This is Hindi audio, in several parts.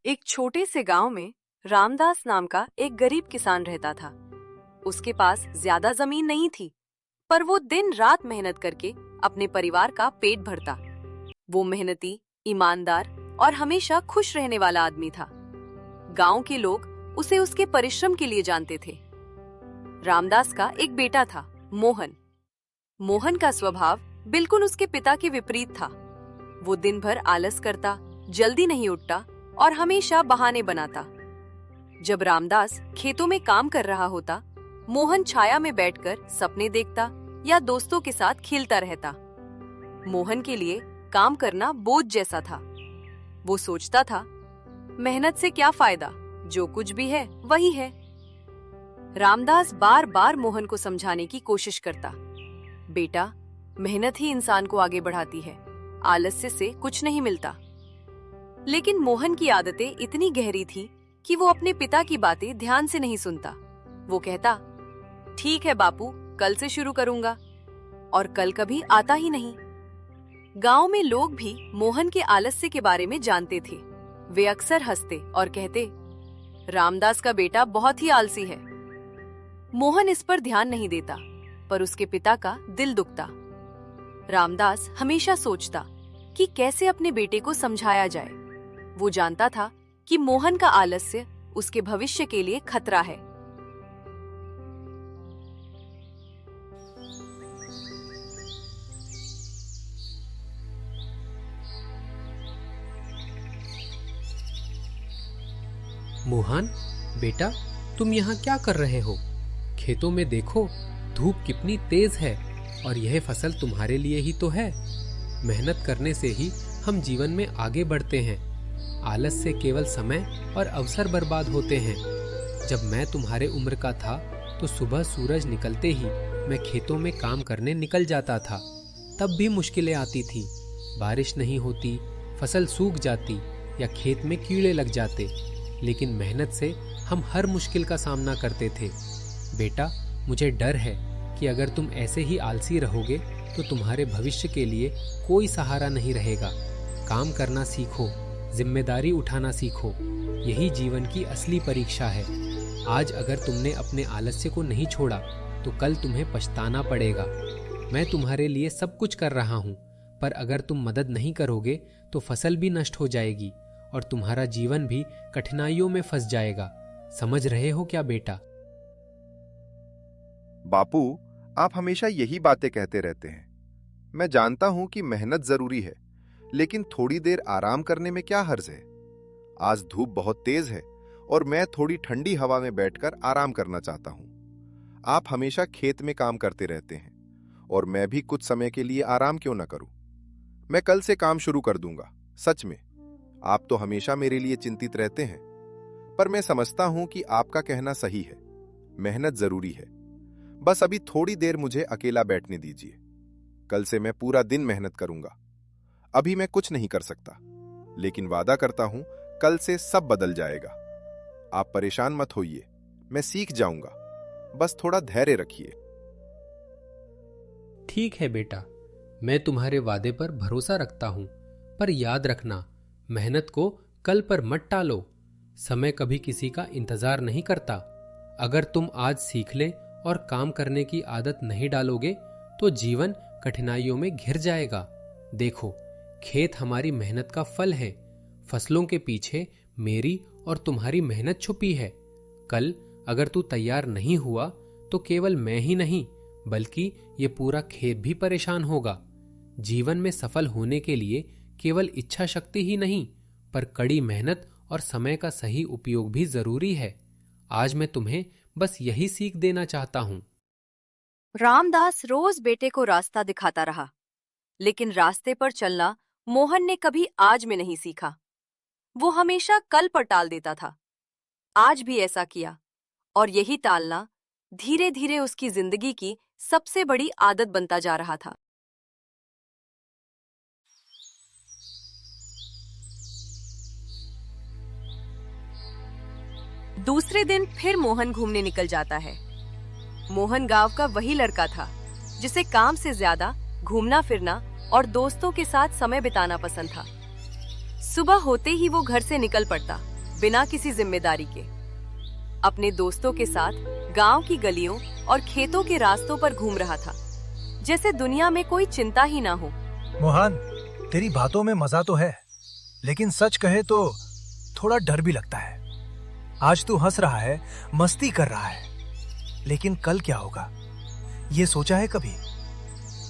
एक छोटे से गांव में रामदास नाम का एक गरीब किसान रहता था। उसके पास ज्यादा जमीन नहीं थी, पर वो दिन रात मेहनत करके अपने परिवार का पेट भरता। वो मेहनती, ईमानदार और हमेशा खुश रहने वाला आदमी था। गांव के लोग उसे उसके परिश्रम के लिए जानते थे। रामदास का एक बेटा था, मोहन। मोहन का स्वभाव बिल्कुल उसके पिता के विपरीत था। वो दिन भर आलस करता, जल्दी नहीं उठता और हमेशा बहाने बनाता। जब रामदास खेतों में काम कर रहा होता, मोहन छाया में बैठकर सपने देखता या दोस्तों के साथ खेलता रहता। मोहन के लिए काम करना बोझ जैसा था। वो सोचता था, मेहनत से क्या फायदा, जो कुछ भी है वही है। रामदास बार बार मोहन को समझाने की कोशिश करता, बेटा, मेहनत ही इंसान को आगे बढ़ाती है, आलस्य से कुछ नहीं मिलता। लेकिन मोहन की आदतें इतनी गहरी थी कि वो अपने पिता की बातें ध्यान से नहीं सुनता। वो कहता, ठीक है बापू, कल से शुरू करूंगा, और कल कभी आता ही नहीं। गांव में लोग भी मोहन के आलस्य के बारे में जानते थे। वे अक्सर हंसते और कहते, रामदास का बेटा बहुत ही आलसी है। मोहन इस पर ध्यान नहीं देता, पर उसके पिता का दिल दुखता। रामदास हमेशा सोचता कि कैसे अपने बेटे को समझाया जाए। वो जानता था कि मोहन का आलस्य उसके भविष्य के लिए खतरा है। मोहन, बेटा, तुम यहाँ क्या कर रहे हो? खेतों में देखो, धूप कितनी तेज है और यह फसल तुम्हारे लिए ही तो है। मेहनत करने से ही हम जीवन में आगे बढ़ते हैं। आलस से केवल समय और अवसर बर्बाद होते हैं। जब मैं तुम्हारे उम्र का था तो सुबह सूरज निकलते ही मैं खेतों में काम करने निकल जाता था। तब भी मुश्किलें आती थी। बारिश नहीं होती, फसल सूख जाती या खेत में कीड़े लग जाते, लेकिन मेहनत से हम हर मुश्किल का सामना करते थे। बेटा, मुझे डर है कि अगर तुम ऐसे ही आलसी रहोगे तो तुम्हारे भविष्य के लिए कोई सहारा नहीं रहेगा। काम करना सीखो, जिम्मेदारी उठाना सीखो। यही जीवन की असली परीक्षा है। आज अगर तुमने अपने आलस्य को नहीं छोड़ा तो कल तुम्हें पछताना पड़ेगा। मैं तुम्हारे लिए सब कुछ कर रहा हूँ, पर अगर तुम मदद नहीं करोगे तो फसल भी नष्ट हो जाएगी और तुम्हारा जीवन भी कठिनाइयों में फंस जाएगा। समझ रहे हो क्या बेटा? बापू, आप हमेशा यही बातें कहते रहते हैं। मैं जानता हूं कि मेहनत जरूरी है, लेकिन थोड़ी देर आराम करने में क्या हर्ज है। आज धूप बहुत तेज है और मैं थोड़ी ठंडी हवा में बैठकर आराम करना चाहता हूं। आप हमेशा खेत में काम करते रहते हैं और मैं भी कुछ समय के लिए आराम क्यों न करूं। मैं कल से काम शुरू कर दूंगा। सच में, आप तो हमेशा मेरे लिए चिंतित रहते हैं, पर मैं समझता हूं कि आपका कहना सही है। मेहनत जरूरी है। बस अभी थोड़ी देर मुझे अकेला बैठने दीजिए। कल से मैं पूरा दिन मेहनत करूंगा। अभी मैं कुछ नहीं कर सकता, लेकिन वादा करता हूं कल से सब बदल जाएगा। आप परेशान मत होइए, मैं सीख जाऊंगा। बस थोड़ा धैर्य रखिए। ठीक है बेटा, मैं तुम्हारे वादे पर भरोसा रखता हूँ, पर याद रखना, मेहनत को कल पर मत टालो। समय कभी किसी का इंतजार नहीं करता। अगर तुम आज सीख ले और काम करने की आदत नहीं डालोगे तो जीवन कठिनाइयों में घिर जाएगा। देखो, खेत हमारी मेहनत का फल है। फसलों के पीछे मेरी और तुम्हारी मेहनत छुपी है। कल अगर तू तैयार नहीं हुआ तो केवल मैं ही नहीं, बल्कि ये पूरा खेत भी परेशान होगा। जीवन में सफल होने के लिए केवल इच्छा शक्ति ही नहीं, पर कड़ी मेहनत और समय का सही उपयोग भी जरूरी है। आज मैं तुम्हें बस यही सीख देना चाहता हूं। रामदास रोज बेटे को रास्ता दिखाता रहा, लेकिन रास्ते पर चलना मोहन ने कभी आज में नहीं सीखा। वो हमेशा कल पर टाल देता था। आज भी ऐसा किया, और यही टालना धीरे धीरे उसकी जिंदगी की सबसे बड़ी आदत बनता जा रहा था। दूसरे दिन फिर मोहन घूमने निकल जाता है। मोहन गांव का वही लड़का था जिसे काम से ज्यादा घूमना फिरना और दोस्तों के साथ समय बिताना पसंद था। सुबह होते ही वो घर से निकल पड़ता बिना किसी जिम्मेदारी के। अपने दोस्तों के साथ गांव की गलियों और खेतों के रास्तों पर घूम रहा था, जैसे दुनिया में कोई चिंता ही ना हो। मोहन, तेरी बातों में मजा तो है, लेकिन सच कहे तो थोड़ा डर भी लगता है। आज तू हंस रहा है, मस्ती कर रहा है, लेकिन कल क्या होगा ये सोचा है कभी?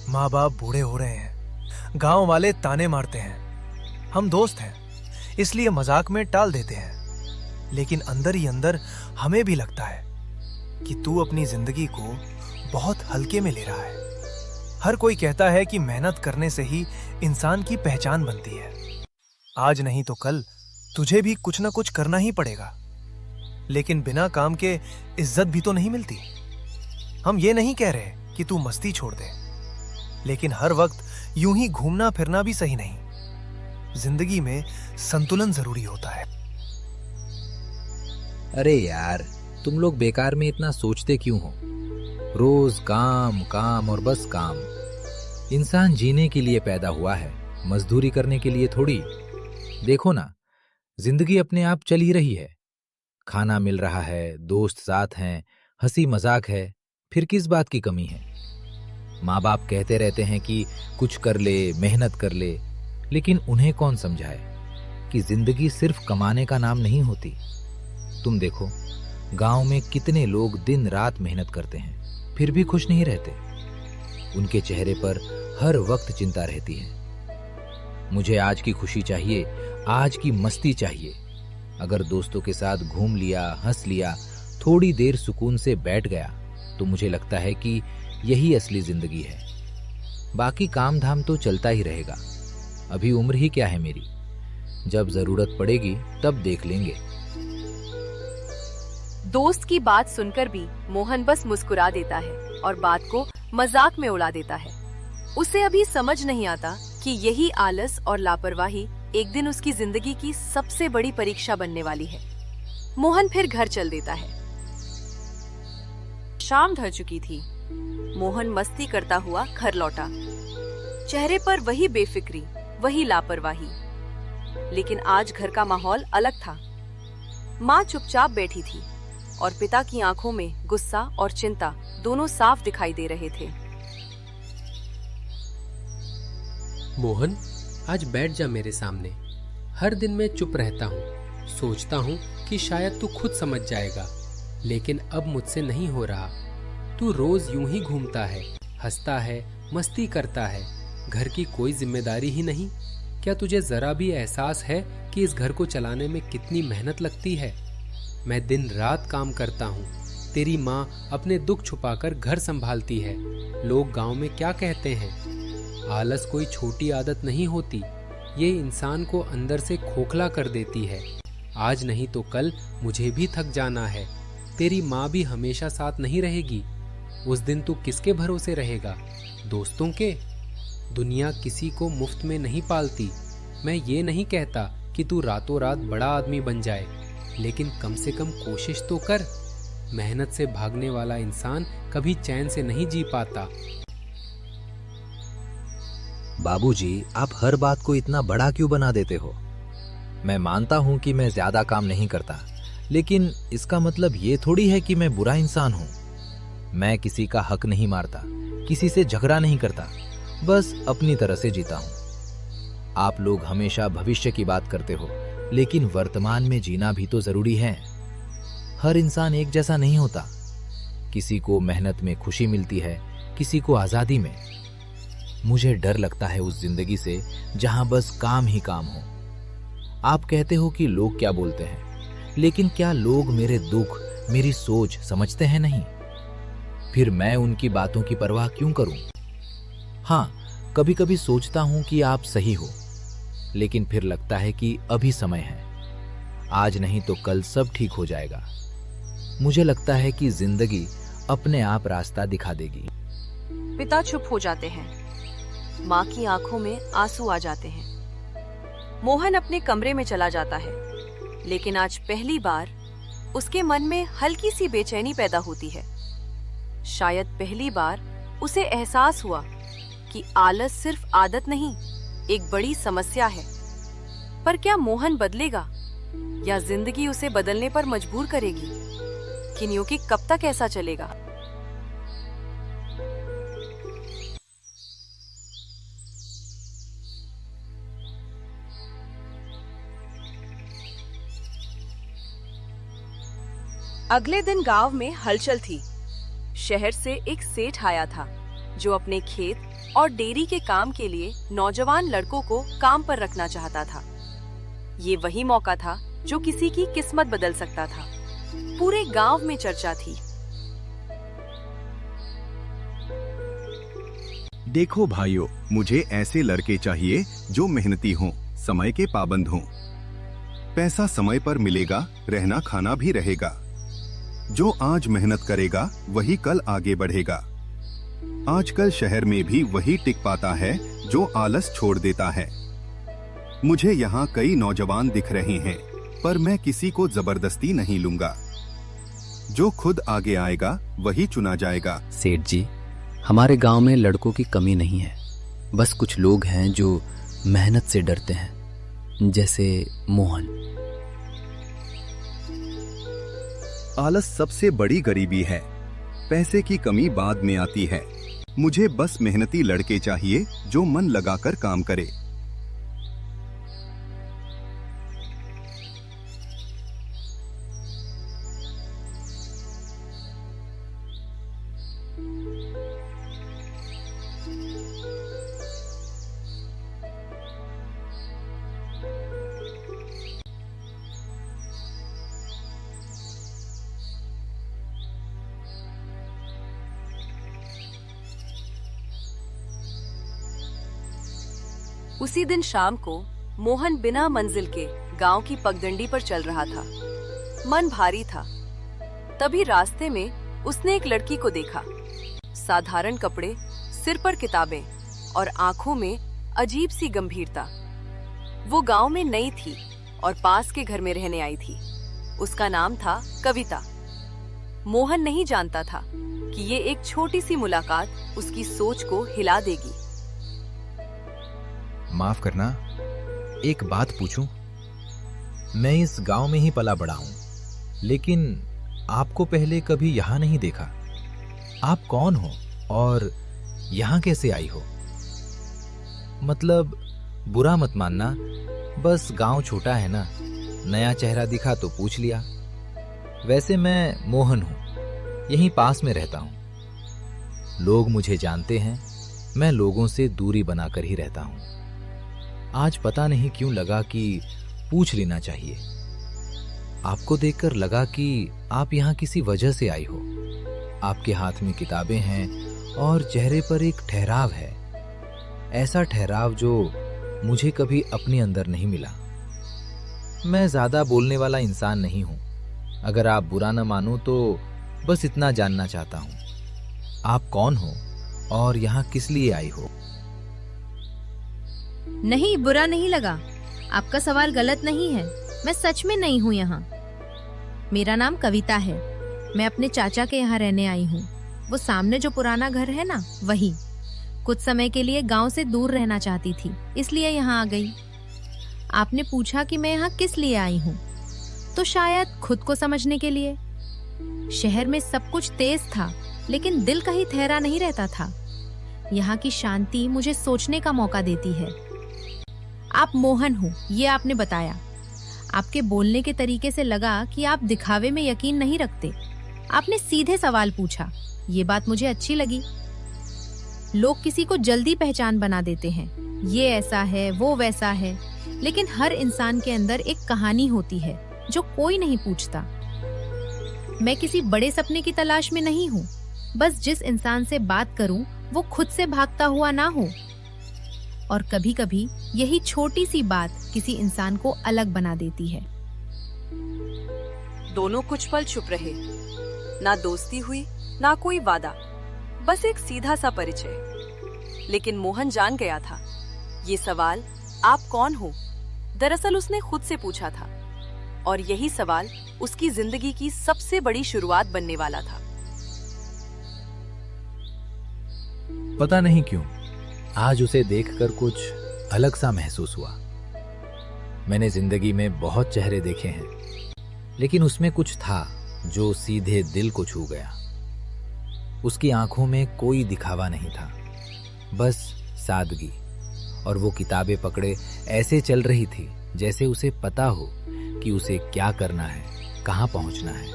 माँ बाप बूढ़े हो रहे हैं, गांव वाले ताने मारते हैं। हम दोस्त हैं, इसलिए मजाक में टाल देते हैं, लेकिन अंदर ही अंदर हमें भी लगता है कि तू अपनी जिंदगी को बहुत हल्के में ले रहा है। हर कोई कहता है कि मेहनत करने से ही इंसान की पहचान बनती है। आज नहीं तो कल तुझे भी कुछ ना कुछ करना ही पड़ेगा, लेकिन बिना काम के इज्जत भी तो नहीं मिलती। हम ये नहीं कह रहे कि तू मस्ती छोड़ दे, लेकिन हर वक्त यूं ही घूमना फिरना भी सही नहीं। जिंदगी में संतुलन जरूरी होता है। अरे यार, तुम लोग बेकार में इतना सोचते क्यों हो? रोज काम काम और बस काम। इंसान जीने के लिए पैदा हुआ है, मजदूरी करने के लिए थोड़ी। देखो ना, जिंदगी अपने आप चल ही रही है। खाना मिल रहा है, दोस्त साथ हैं, हंसी मजाक है, फिर किस बात की कमी है? माँ बाप कहते रहते हैं कि कुछ कर ले, मेहनत कर ले, लेकिन उन्हें कौन समझाए कि जिंदगी सिर्फ कमाने का नाम नहीं होती। तुम देखो, गांव में कितने लोग दिन रात मेहनत करते हैं, फिर भी खुश नहीं रहते। उनके चेहरे पर हर वक्त चिंता रहती है। मुझे आज की खुशी चाहिए, आज की मस्ती चाहिए। अगर दोस्तों के साथ घूम लिया, हंस लिया, थोड़ी देर सुकून से बैठ गया, तो मुझे लगता है कि यही असली जिंदगी है। बाकी काम धाम तो चलता ही रहेगा। अभी उम्र ही क्या है मेरी, जब जरूरत पड़ेगी तब देख लेंगे। दोस्त की बात सुनकर भी मोहन बस मुस्कुरा देता है और बात को मजाक में उड़ा देता है। उसे अभी समझ नहीं आता कि यही आलस और लापरवाही एक दिन उसकी जिंदगी की सबसे बड़ी परीक्षा बनने वाली है। मोहन फिर घर चल देता है। शाम ढल चुकी थी। मोहन मस्ती करता हुआ घर लौटा। चेहरे पर वही बेफिक्री, वही लापरवाही। लेकिन आज घर का माहौल अलग था। माँ चुपचाप बैठी थी और पिता की आंखों में गुस्सा और चिंता दोनों साफ दिखाई दे रहे थे। मोहन, आज बैठ जा मेरे सामने। हर दिन मैं चुप रहता हूँ, सोचता हूँ कि शायद तू खुद समझ जाएगा, लेकिन अब मुझसे नहीं हो रहा। तू रोज यूं ही घूमता है, हंसता है, मस्ती करता है, घर की कोई जिम्मेदारी ही नहीं। क्या तुझे जरा भी एहसास है कि इस घर को चलाने में कितनी मेहनत लगती है? मैं दिन रात काम करता हूँ। तेरी माँ अपने दुख छुपाकर घर संभालती है। लोग गांव में क्या कहते हैं? आलस कोई छोटी आदत नहीं होती, ये इंसान को अंदर से खोखला कर देती है। आज नहीं तो कल मुझे भी थक जाना है। तेरी माँ भी हमेशा साथ नहीं रहेगी। उस दिन तू किसके भरोसे रहेगा? दोस्तों के? दुनिया किसी को मुफ्त में नहीं पालती। मैं ये नहीं कहता कि तू रातों रात बड़ा आदमी बन जाए, लेकिन कम से कम कोशिश तो कर। मेहनत से भागने वाला इंसान कभी चैन से नहीं जी पाता। बाबूजी, आप हर बात को इतना बड़ा क्यों बना देते हो? मैं मानता हूं कि मैं ज्यादा काम नहीं करता, लेकिन इसका मतलब ये थोड़ी है कि मैं बुरा इंसान हूं। मैं किसी का हक नहीं मारता, किसी से झगड़ा नहीं करता, बस अपनी तरह से जीता हूं। आप लोग हमेशा भविष्य की बात करते हो, लेकिन वर्तमान में जीना भी तो जरूरी है। हर इंसान एक जैसा नहीं होता। किसी को मेहनत में खुशी मिलती है, किसी को आजादी में। मुझे डर लगता है उस जिंदगी से जहां बस काम ही काम हो। आप कहते हो कि लोग क्या बोलते हैं, लेकिन क्या लोग मेरे दुख, मेरी सोच समझते हैं? नहीं। फिर मैं उनकी बातों की परवाह क्यों करूं? हाँ, कभी कभी सोचता हूं कि आप सही हो, लेकिन फिर लगता है कि अभी समय है। आज नहीं तो कल सब ठीक हो जाएगा। मुझे लगता है कि जिंदगी अपने आप रास्ता दिखा देगी। पिता चुप हो जाते हैं। माँ की आंखों में आंसू आ जाते हैं। मोहन अपने कमरे में चला जाता है, लेकिन आज पहली बार उसके मन में हल्की सी बेचैनी पैदा होती है। शायद पहली बार उसे एहसास हुआ कि आलस सिर्फ आदत नहीं, एक बड़ी समस्या है। पर क्या मोहन बदलेगा? या जिंदगी उसे बदलने पर मजबूर करेगी? किन्योंकि कब तक ऐसा चलेगा? अगले दिन गांव में हलचल थी। शहर से एक सेठ आया था जो अपने खेत और डेयरी के काम के लिए नौजवान लड़कों को काम पर रखना चाहता था। ये वही मौका था जो किसी की किस्मत बदल सकता था। पूरे गांव में चर्चा थी। देखो भाइयों, मुझे ऐसे लड़के चाहिए जो मेहनती हों, समय के पाबंद हों। पैसा समय पर मिलेगा, रहना खाना भी रहेगा। जो आज मेहनत करेगा वही कल आगे बढ़ेगा। आजकल शहर में भी वही टिक पाता है जो आलस छोड़ देता है। मुझे यहाँ कई नौजवान दिख रहे हैं, पर मैं किसी को जबरदस्ती नहीं लूंगा। जो खुद आगे आएगा वही चुना जाएगा। सेठ जी, हमारे गांव में लड़कों की कमी नहीं है। बस कुछ लोग हैं जो मेहनत से डरते हैं, जैसे मोहन। आलस सबसे बड़ी गरीबी है। पैसे की कमी बाद में आती है। मुझे बस मेहनती लड़के चाहिए जो मन लगाकर काम करे। उसी दिन शाम को मोहन बिना मंजिल के गांव की पगडंडी पर चल रहा था। मन भारी था। तभी रास्ते में उसने एक लड़की को देखा। साधारण कपड़े, सिर पर किताबें और आंखों में अजीब सी गंभीरता। वो गांव में नई थी और पास के घर में रहने आई थी। उसका नाम था कविता। मोहन नहीं जानता था कि ये एक छोटी सी मुलाकात उसकी सोच को हिला देगी। माफ करना, एक बात पूछूं? मैं इस गांव में ही पला बड़ा हूं, लेकिन आपको पहले कभी यहां नहीं देखा। आप कौन हो और यहां कैसे आई हो? मतलब बुरा मत मानना, बस गांव छोटा है ना, नया चेहरा दिखा तो पूछ लिया। वैसे मैं मोहन हूं, यहीं पास में रहता हूं। लोग मुझे जानते हैं, मैं लोगों से दूरी बनाकर ही रहता हूं। आज पता नहीं क्यों लगा कि पूछ लेना चाहिए। आपको देखकर लगा कि आप यहाँ किसी वजह से आई हो। आपके हाथ में किताबें हैं और चेहरे पर एक ठहराव है, ऐसा ठहराव जो मुझे कभी अपने अंदर नहीं मिला। मैं ज्यादा बोलने वाला इंसान नहीं हूं। अगर आप बुरा न मानो तो बस इतना जानना चाहता हूं, आप कौन हो और यहाँ किस लिए आई हो? नहीं, बुरा नहीं लगा। आपका सवाल गलत नहीं है। मैं सच में नहीं हूँ यहाँ। मेरा नाम कविता है। मैं अपने चाचा के यहाँ रहने आई हूँ। वो सामने जो पुराना घर है ना, वही। कुछ समय के लिए गांव से दूर रहना चाहती थी, इसलिए यहाँ आ गई। आपने पूछा कि मैं यहाँ किस लिए आई हूँ, तो शायद खुद को समझने के लिए। शहर में सब कुछ तेज था, लेकिन दिल कहीं ठहरा नहीं रहता था। यहाँ की शांति मुझे सोचने का मौका देती है। आप मोहन हो, ये आपने बताया। आपके बोलने के तरीके से लगा कि आप दिखावे में यकीन नहीं रखते। आपने सीधे सवाल पूछा, ये बात मुझे अच्छी लगी। लोग किसी को जल्दी पहचान बना देते हैं, ये ऐसा है, वो वैसा है, लेकिन हर इंसान के अंदर एक कहानी होती है जो कोई नहीं पूछता। मैं किसी बड़े सपने की तलाश में नहीं हूँ। बस जिस इंसान से बात करूं वो खुद से भागता हुआ ना हो। और कभी कभी यही छोटी सी बात किसी इंसान को अलग बना देती है। दोनों कुछ पल चुप रहे। ना दोस्ती हुई, ना कोई वादा, बस एक सीधा सा परिचय। लेकिन मोहन जान गया था, ये सवाल आप कौन हो, दरअसल उसने खुद से पूछा था। और यही सवाल उसकी जिंदगी की सबसे बड़ी शुरुआत बनने वाला था। पता नहीं क्यों आज उसे देखकर कुछ अलग सा महसूस हुआ। मैंने जिंदगी में बहुत चेहरे देखे हैं, लेकिन उसमें कुछ था जो सीधे दिल को छू गया। उसकी आंखों में कोई दिखावा नहीं था, बस सादगी। और वो किताबें पकड़े ऐसे चल रही थी जैसे उसे पता हो कि उसे क्या करना है, कहाँ पहुंचना है।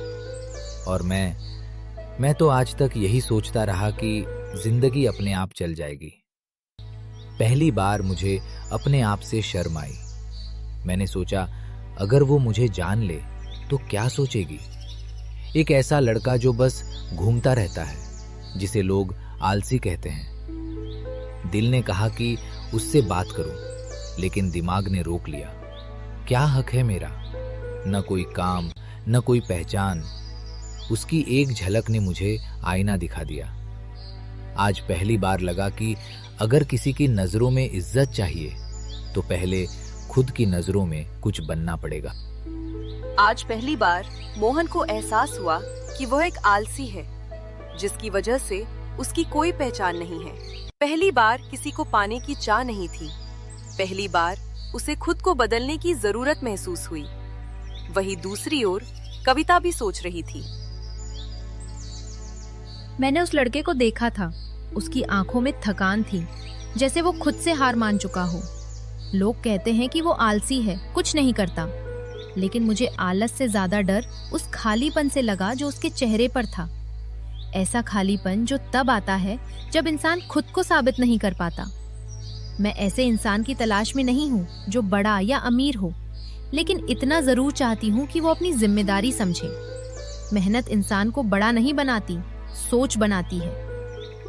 और मैं तो आज तक यही सोचता रहा कि जिंदगी अपने आप चल जाएगी। पहली बार मुझे अपने आप से शर्म आई। मैंने सोचा, अगर वो मुझे जान ले तो क्या सोचेगी। एक ऐसा लड़का जो बस घूमता रहता है, जिसे लोग आलसी कहते हैं। दिल ने कहा कि उससे बात करूं, लेकिन दिमाग ने रोक लिया। क्या हक है मेरा? न कोई काम, न कोई पहचान। उसकी एक झलक ने मुझे आईना दिखा दिया। आज पहली बार लगा कि अगर किसी की नजरों में इज्जत चाहिए तो पहले खुद की नजरों में कुछ बनना पड़ेगा। आज पहली बार मोहन को एहसास हुआ कि वह एक आलसी है, जिसकी वजह से उसकी कोई पहचान नहीं है। पहली बार किसी को पाने की चाह नहीं थी। पहली बार उसे खुद को बदलने की जरूरत महसूस हुई। वहीं दूसरी ओर कविता भी सोच रही थी। मैंने उस लड़के को देखा था। उसकी आंखों में थकान थी, जैसे वो खुद से हार मान चुका हो। लोग कहते हैं कि वो आलसी है, कुछ नहीं करता, लेकिन मुझे आलस से ज्यादा डर उस खालीपन से लगा जो उसके चेहरे पर था। ऐसा खालीपन जो तब आता है जब इंसान खुद को साबित नहीं कर पाता। मैं ऐसे इंसान की तलाश में नहीं हूँ जो बड़ा या अमीर हो, लेकिन इतना जरूर चाहती हूँ कि वो अपनी जिम्मेदारी समझे। मेहनत इंसान को बड़ा नहीं बनाती, सोच बनाती है।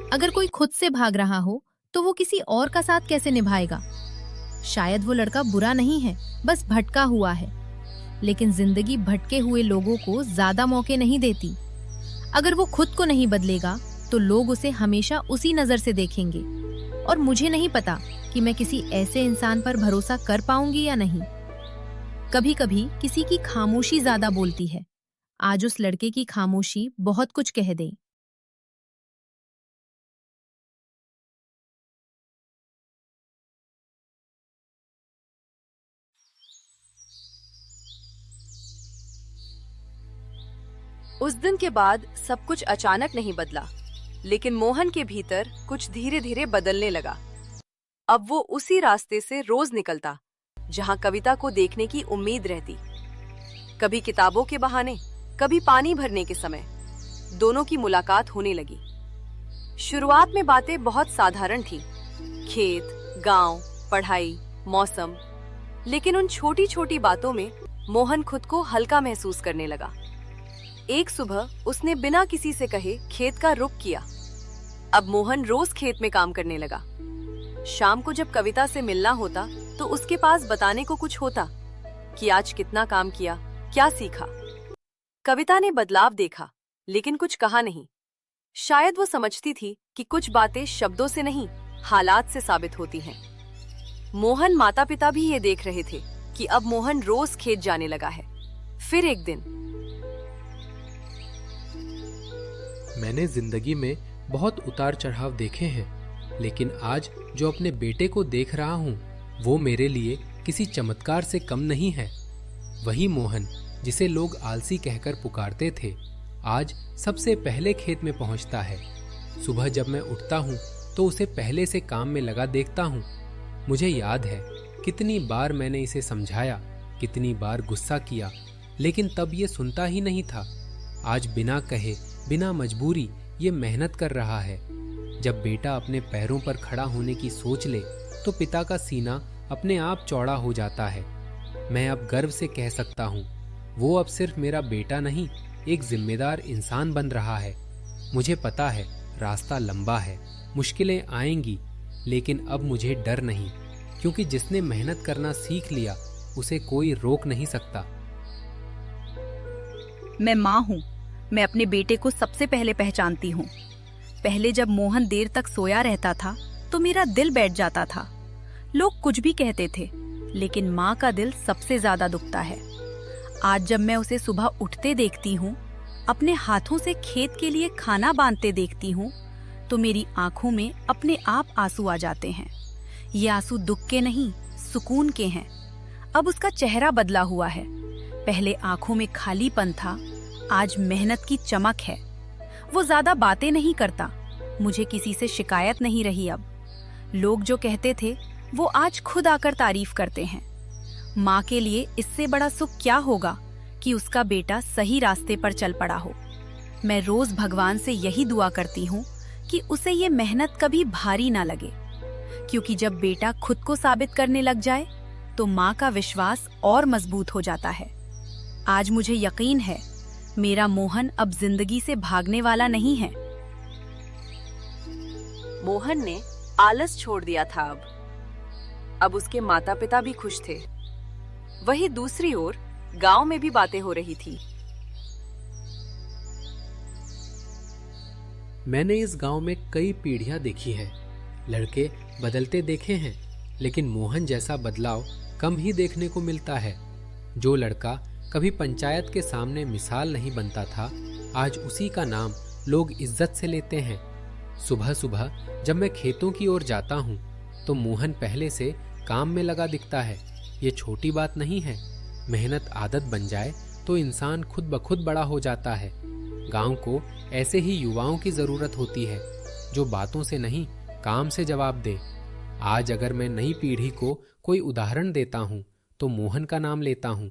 अगर कोई खुद से भाग रहा हो तो वो किसी और का साथ कैसे निभाएगा? शायद वो लड़का बुरा नहीं है, बस भटका हुआ है। लेकिन जिंदगी भटके हुए लोगों को ज्यादा मौके नहीं देती। अगर वो खुद को नहीं बदलेगा तो लोग उसे हमेशा उसी नजर से देखेंगे। और मुझे नहीं पता कि मैं किसी ऐसे इंसान पर भरोसा कर पाऊंगी या नहीं। कभी कभी किसी की खामोशी ज्यादा बोलती है। आज उस लड़के की खामोशी बहुत कुछ कह दे। उस दिन के बाद सब कुछ अचानक नहीं बदला, लेकिन मोहन के भीतर कुछ धीरे धीरे बदलने लगा। अब वो उसी रास्ते से रोज निकलता जहां कविता को देखने की उम्मीद रहती। कभी किताबों के बहाने, कभी पानी भरने के समय दोनों की मुलाकात होने लगी। शुरुआत में बातें बहुत साधारण थी, खेत, गांव, पढ़ाई, मौसम। लेकिन उन छोटी छोटी बातों में मोहन खुद को हल्का महसूस करने लगा। एक सुबह उसने बिना किसी से कहे खेत का रुख किया। अब मोहन रोज खेत में काम करने लगा। शाम को जब कविता से मिलना होता तो उसके पास बताने को कुछ होता कि आज कितना काम किया, क्या सीखा। कविता ने बदलाव देखा, लेकिन कुछ कहा नहीं। शायद वो समझती थी कि कुछ बातें शब्दों से नहीं, हालात से साबित होती हैं। मोहन माता पिता भी ये देख रहे थे कि अब मोहन रोज खेत जाने लगा है। फिर एक दिन मैंने जिंदगी में बहुत उतार चढ़ाव देखे हैं, लेकिन आज जो अपने बेटे को देख रहा हूँ वो मेरे लिए किसी चमत्कार से कम नहीं है। वही मोहन जिसे लोग आलसी कहकर पुकारते थे, आज सबसे पहले खेत में पहुँचता है। सुबह जब मैं उठता हूँ तो उसे पहले से काम में लगा देखता हूँ। मुझे याद है कितनी बार मैंने इसे समझाया, कितनी बार गुस्सा किया, लेकिन तब ये सुनता ही नहीं था। आज बिना कहे, बिना मजबूरी ये मेहनत कर रहा है। जब बेटा अपने पैरों पर खड़ा होने की सोच ले तो पिता का सीना अपने आप चौड़ा हो जाता है। मैं अब गर्व से कह सकता हूँ, वो अब सिर्फ मेरा बेटा नहीं, एक जिम्मेदार इंसान बन रहा है। मुझे पता है रास्ता लंबा है, मुश्किलें आएंगी, लेकिन अब मुझे डर नहीं, क्योंकि जिसने मेहनत करना सीख लिया उसे कोई रोक नहीं सकता। मैं माँ हूँ, मैं अपने बेटे को सबसे पहले पहचानती हूँ। पहले जब मोहन देर तक सोया रहता था तो मेरा दिल बैठ जाता था। लोग कुछ भी कहते थे, लेकिन माँ का दिल सबसे ज्यादा दुखता है। आज जब मैं उसे सुबह उठते देखती हूँ, अपने हाथों से खेत के लिए खाना बांधते देखती हूँ, तो मेरी आंखों में अपने आप आंसू आ जाते हैं। ये आंसू दुख के नहीं, सुकून के हैं। अब उसका चेहरा बदला हुआ है। पहले आंखों में खालीपन था, आज मेहनत की चमक है। वो ज्यादा बातें नहीं करता, मुझे किसी से शिकायत नहीं रही अब। लोग जो कहते थे वो आज खुद आकर तारीफ करते हैं। माँ के लिए इससे बड़ा सुख क्या होगा कि उसका बेटा सही रास्ते पर चल पड़ा हो। मैं रोज भगवान से यही दुआ करती हूँ कि उसे ये मेहनत कभी भारी ना लगे, क्योंकि जब बेटा खुद को साबित करने लग जाए तो माँ का विश्वास और मजबूत हो जाता है। आज मुझे यकीन है मेरा मोहन अब जिंदगी से भागने वाला नहीं है। मोहन ने आलस छोड़ दिया था। अब उसके माता पिता भी खुश थे। वहीं दूसरी ओर गांव में भी बातें हो रही थी। मैंने इस गांव में कई पीढ़ियां देखी है, लड़के बदलते देखे हैं, लेकिन मोहन जैसा बदलाव कम ही देखने को मिलता है। जो लड़का कभी पंचायत के सामने मिसाल नहीं बनता था, आज उसी का नाम लोग इज्जत से लेते हैं। सुबह सुबह जब मैं खेतों की ओर जाता हूँ तो मोहन पहले से काम में लगा दिखता है। ये छोटी बात नहीं है। मेहनत आदत बन जाए तो इंसान खुद ब खुद बड़ा हो जाता है। गांव को ऐसे ही युवाओं की जरूरत होती है, जो बातों से नहीं काम से जवाब दे। आज अगर मैं नई पीढ़ी को कोई उदाहरण देता हूँ तो मोहन का नाम लेता हूँ।